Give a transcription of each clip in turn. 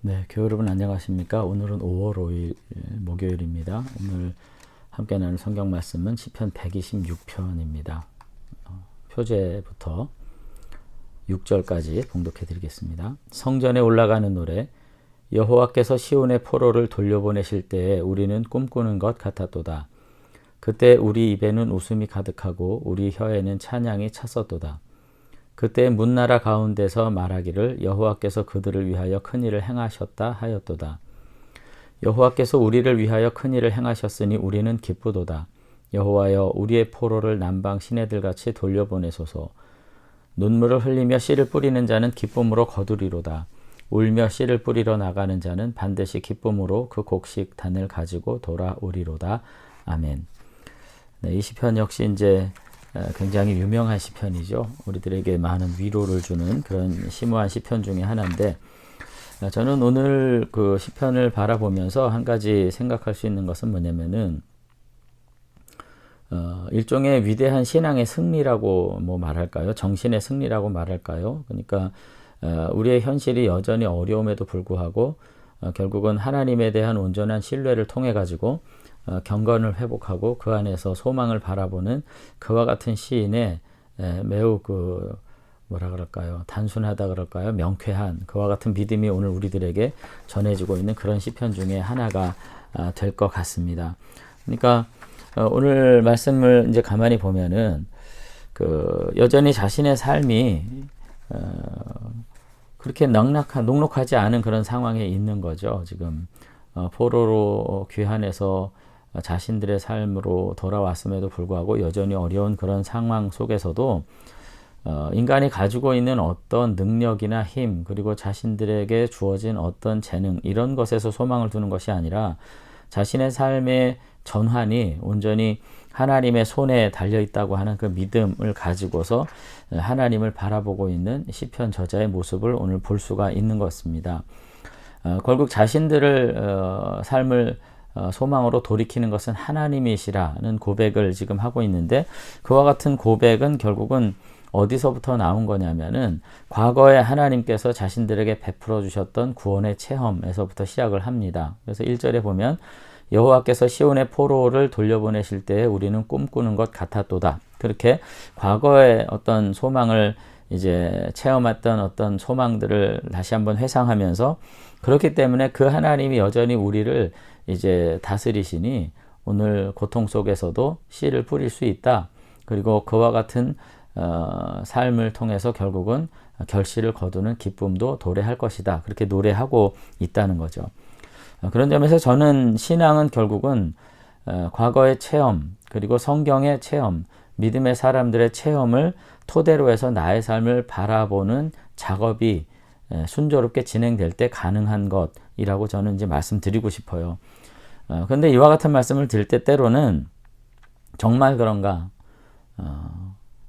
네, 교회 여러분 안녕하십니까? 오늘은 5월 5일 목요일입니다. 오늘 함께 나눌 성경 말씀은 시편 126편입니다. 표제부터 6절까지 봉독해 드리겠습니다. 성전에 올라가는 노래. 여호와께서 시온의 포로를 돌려보내실 때에 우리는 꿈꾸는 것 같았도다. 그때 우리 입에는 웃음이 가득하고 우리 혀에는 찬양이 찼었도다. 그때 문나라 가운데서 말하기를 여호와께서 그들을 위하여 큰 일을 행하셨다 하였도다. 여호와께서 우리를 위하여 큰 일을 행하셨으니 우리는 기쁘도다. 여호와여 우리의 포로를 남방 시내들같이 돌려보내소서. 눈물을 흘리며 씨를 뿌리는 자는 기쁨으로 거두리로다. 울며 씨를 뿌리러 나가는 자는 반드시 기쁨으로 그 곡식 단을 가지고 돌아오리로다. 아멘. 네, 이 시편 역시 이제 굉장히 유명한 시편이죠. 우리들에게 많은 위로를 주는 그런 심오한 시편 중에 하나인데, 저는 오늘 그 시편을 바라보면서 한 가지 생각할 수 있는 것은 뭐냐면은 일종의 위대한 신앙의 승리라고 말할까요? 정신의 승리라고 말할까요? 그러니까 우리의 현실이 여전히 어려움에도 불구하고 결국은 하나님에 대한 온전한 신뢰를 통해 가지고 경건을 회복하고 그 안에서 소망을 바라보는 그와 같은 시인의 매우 뭐라 그럴까요? 단순하다 그럴까요? 명쾌한 그와 같은 믿음이 오늘 우리들에게 전해지고 있는 그런 시편 중에 하나가 될 것 같습니다. 그러니까 오늘 말씀을 이제 가만히 보면은 여전히 자신의 삶이 그렇게 녹록하지 않은 그런 상황에 있는 거죠. 지금 포로로 귀환해서 자신들의 삶으로 돌아왔음에도 불구하고 여전히 어려운 그런 상황 속에서도 인간이 가지고 있는 어떤 능력이나 힘, 그리고 자신들에게 주어진 어떤 재능, 이런 것에서 소망을 두는 것이 아니라 자신의 삶의 전환이 온전히 하나님의 손에 달려있다고 하는 그 믿음을 가지고서 하나님을 바라보고 있는 시편 저자의 모습을 오늘 볼 수가 있는 것입니다. 결국 자신들을 삶을 소망으로 돌이키는 것은 하나님이시라는 고백을 지금 하고 있는데, 그와 같은 고백은 결국은 어디서부터 나온 거냐면은 과거에 하나님께서 자신들에게 베풀어 주셨던 구원의 체험에서부터 시작을 합니다. 그래서 1절에 보면 여호와께서 시온의 포로를 돌려보내실 때에 우리는 꿈꾸는 것 같았도다. 그렇게 과거의 어떤 소망을 이제 체험했던 어떤 소망들을 다시 한번 회상하면서, 그렇기 때문에 그 하나님이 여전히 우리를 이제 다스리시니 오늘 고통 속에서도 씨를 뿌릴 수 있다. 그리고 그와 같은 삶을 통해서 결국은 결실을 거두는 기쁨도 도래할 것이다. 그렇게 노래하고 있다는 거죠. 그런 점에서 저는 신앙은 결국은 과거의 체험, 그리고 성경의 체험, 믿음의 사람들의 체험을 토대로 해서 나의 삶을 바라보는 작업이 순조롭게 진행될 때 가능한 것이라고 저는 이제 말씀드리고 싶어요. 그런데 이와 같은 말씀을 드릴 때 때로는 정말 그런가?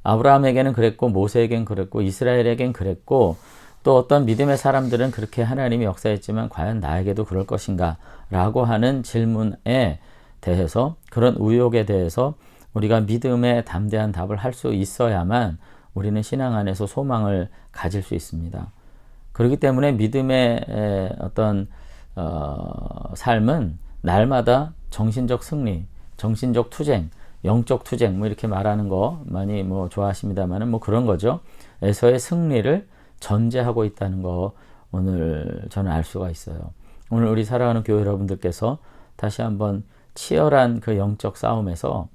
아브라함에게는 그랬고, 모세에겐 그랬고, 이스라엘에겐 그랬고, 또 어떤 믿음의 사람들은 그렇게 하나님이 역사했지만 과연 나에게도 그럴 것인가? 라고 하는 질문에 대해서, 그런 의혹에 대해서 우리가 믿음의 담대한 답을 할 수 있어야만 우리는 신앙 안에서 소망을 가질 수 있습니다. 그렇기 때문에 믿음의 어떤 삶은 날마다 정신적 승리, 정신적 투쟁, 영적 투쟁, 이렇게 말하는 거 많이 좋아하십니다만은 그런 거죠. 에서의 승리를 전제하고 있다는 거 오늘 저는 알 수가 있어요. 오늘 우리 사랑하는 교회 여러분들께서 다시 한번 치열한 그 영적 싸움에서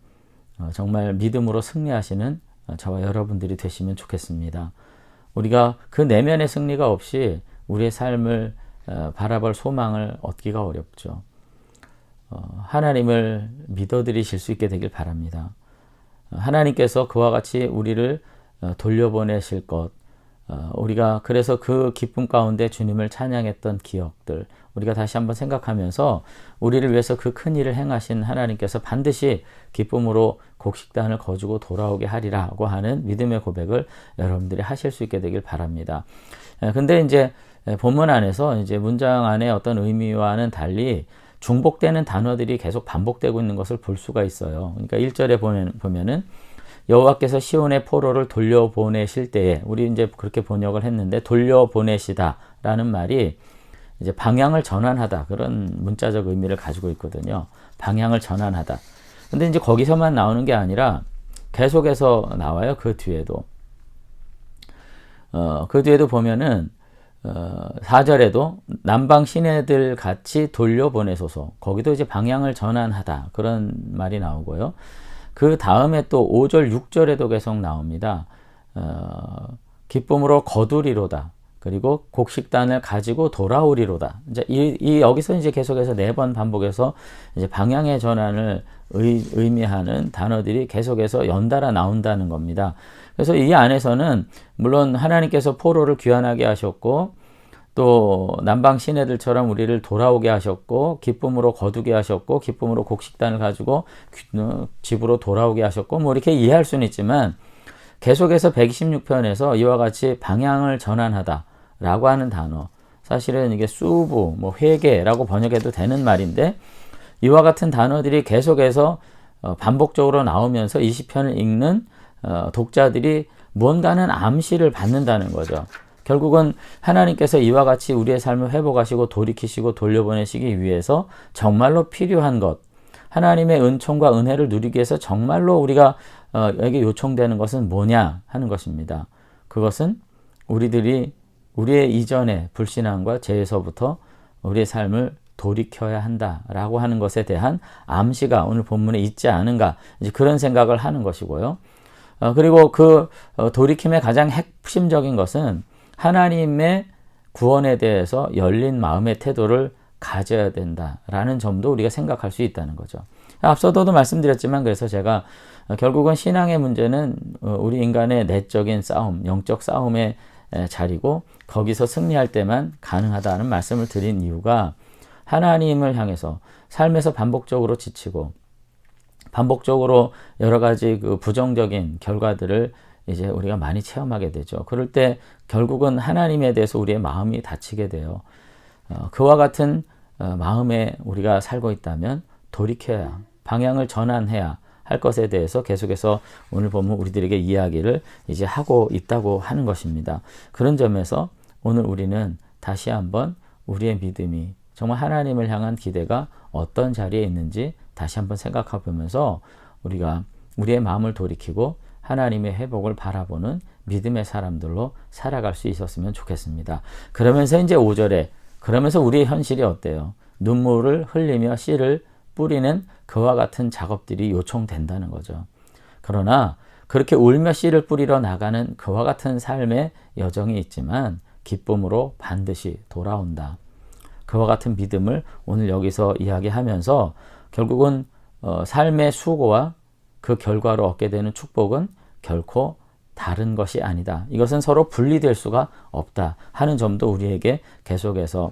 정말 믿음으로 승리하시는 저와 여러분들이 되시면 좋겠습니다. 우리가 그 내면의 승리가 없이 우리의 삶을 바라볼 소망을 얻기가 어렵죠. 하나님을 믿어드리실 수 있게 되길 바랍니다. 하나님께서 그와 같이 우리를 돌려보내실 것, 우리가 그래서 그 기쁨 가운데 주님을 찬양했던 기억들, 우리가 다시 한번 생각하면서 우리를 위해서 그 큰 일을 행하신 하나님께서 반드시 기쁨으로 곡식단을 거두고 돌아오게 하리라고 하는 믿음의 고백을 여러분들이 하실 수 있게 되길 바랍니다. 근데 이제 본문 안에서 이제 문장 안에 어떤 의미와는 달리 중복되는 단어들이 계속 반복되고 있는 것을 볼 수가 있어요. 그러니까 1절에 보면은 여호와께서 시온의 포로를 돌려보내실 때에, 우리 이제 그렇게 번역을 했는데 돌려보내시다라는 말이 이제 방향을 전환하다 그런 문자적 의미를 가지고 있거든요. 방향을 전환하다. 근데 이제 거기서만 나오는 게 아니라 계속해서 나와요. 그 뒤에도. 그 뒤에도 보면은 4절에도 남방 시내들 같이 돌려보내소서. 거기도 이제 방향을 전환하다 그런 말이 나오고요. 그 다음에 또 5절, 6절에도 계속 나옵니다. 기쁨으로 거두리로다. 그리고 곡식단을 가지고 돌아오리로다. 이제 여기서 이제 계속해서 4번 반복해서 이제 방향의 전환을 의미하는 단어들이 계속해서 연달아 나온다는 겁니다. 그래서 이 안에서는 물론 하나님께서 포로를 귀환하게 하셨고 또 남방 시내들처럼 우리를 돌아오게 하셨고 기쁨으로 거두게 하셨고 기쁨으로 곡식단을 가지고 집으로 돌아오게 하셨고 뭐 이렇게 이해할 수는 있지만 계속해서 126편에서 이와 같이 방향을 전환하다 라고 하는 단어, 사실은 이게 수부, 뭐 회개라고 번역해도 되는 말인데 이와 같은 단어들이 계속해서 반복적으로 나오면서 이 시편을 읽는 독자들이 뭔가는 암시를 받는다는 거죠. 결국은 하나님께서 이와 같이 우리의 삶을 회복하시고 돌이키시고 돌려보내시기 위해서 정말로 필요한 것, 하나님의 은총과 은혜를 누리기 위해서 정말로 우리가 에게 요청되는 것은 뭐냐 하는 것입니다. 그것은 우리들이 우리의 이전의 불신앙과 죄에서부터 우리의 삶을 돌이켜야 한다라고 하는 것에 대한 암시가 오늘 본문에 있지 않은가, 이제 그런 생각을 하는 것이고요. 그리고 그 돌이킴의 가장 핵심적인 것은 하나님의 구원에 대해서 열린 마음의 태도를 가져야 된다라는 점도 우리가 생각할 수 있다는 거죠. 앞서도 말씀드렸지만, 그래서 제가 결국은 신앙의 문제는 우리 인간의 내적인 싸움, 영적 싸움의 자리고 거기서 승리할 때만 가능하다는 말씀을 드린 이유가, 하나님을 향해서 삶에서 반복적으로 지치고 반복적으로 여러 가지 그 부정적인 결과들을 이제 우리가 많이 체험하게 되죠. 그럴 때 결국은 하나님에 대해서 우리의 마음이 다치게 돼요. 그와 같은 마음에 우리가 살고 있다면 돌이켜야, 방향을 전환해야 할 것에 대해서 계속해서 오늘 보면 우리들에게 이야기를 이제 하고 있다고 하는 것입니다. 그런 점에서 오늘 우리는 다시 한번 우리의 믿음이 정말 하나님을 향한 기대가 어떤 자리에 있는지 다시 한번 생각해 보면서 우리가 우리의 마음을 돌이키고 하나님의 회복을 바라보는 믿음의 사람들로 살아갈 수 있었으면 좋겠습니다. 그러면서 이제 5절에, 그러면서 우리의 현실이 어때요? 눈물을 흘리며 씨를 뿌리는 그와 같은 작업들이 요청된다는 거죠. 그러나 그렇게 울며 씨를 뿌리러 나가는 그와 같은 삶의 여정이 있지만 기쁨으로 반드시 돌아온다. 그와 같은 믿음을 오늘 여기서 이야기하면서 결국은 삶의 수고와 그 결과로 얻게 되는 축복은 결코 다른 것이 아니다. 이것은 서로 분리될 수가 없다 하는 점도 우리에게 계속해서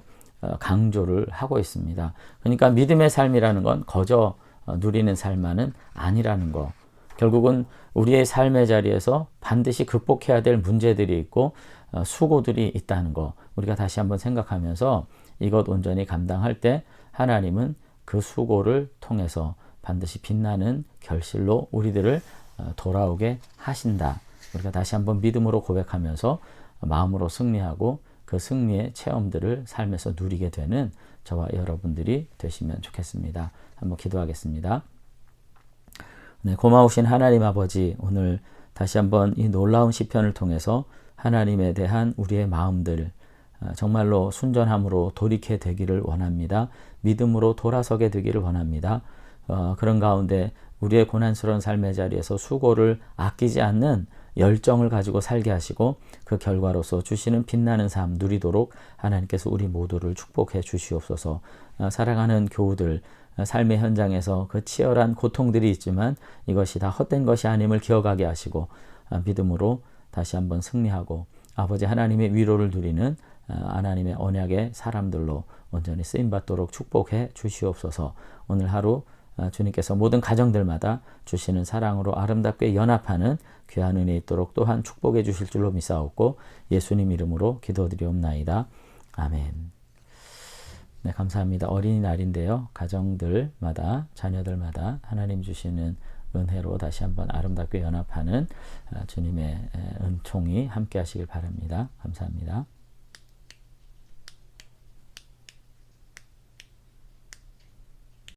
강조를 하고 있습니다. 그러니까 믿음의 삶이라는 건 거저 누리는 삶만은 아니라는 거. 결국은 우리의 삶의 자리에서 반드시 극복해야 될 문제들이 있고 수고들이 있다는 거, 우리가 다시 한번 생각하면서 이것 온전히 감당할 때 하나님은 그 수고를 통해서 반드시 빛나는 결실로 우리들을 돌아오게 하신다. 우리가 다시 한번 믿음으로 고백하면서 마음으로 승리하고 그 승리의 체험들을 삶에서 누리게 되는 저와 여러분들이 되시면 좋겠습니다. 한번 기도하겠습니다. 네, 고마우신 하나님 아버지, 오늘 다시 한번 이 놀라운 시편을 통해서 하나님에 대한 우리의 마음들 정말로 순전함으로 돌이켜 되기를 원합니다. 믿음으로 돌아서게 되기를 원합니다. 그런 가운데 우리의 고난스러운 삶의 자리에서 수고를 아끼지 않는 열정을 가지고 살게 하시고 그 결과로서 주시는 빛나는 삶 누리도록 하나님께서 우리 모두를 축복해 주시옵소서. 사랑하는 교우들, 삶의 현장에서 그 치열한 고통들이 있지만 이것이 다 헛된 것이 아님을 기억하게 하시고 믿음으로 다시 한번 승리하고 아버지 하나님의 위로를 누리는 하나님의 언약의 사람들로 온전히 쓰임받도록 축복해 주시옵소서. 오늘 하루 주님께서 모든 가정들마다 주시는 사랑으로 아름답게 연합하는 귀한 은혜 있도록 또한 축복해 주실 줄로 믿사옵고 예수님 이름으로 기도드리옵나이다. 아멘. 네, 감사합니다. 어린이날인데요. 가정들마다, 자녀들마다 하나님 주시는 은혜로 다시 한번 아름답게 연합하는 주님의 은총이 함께 하시길 바랍니다. 감사합니다.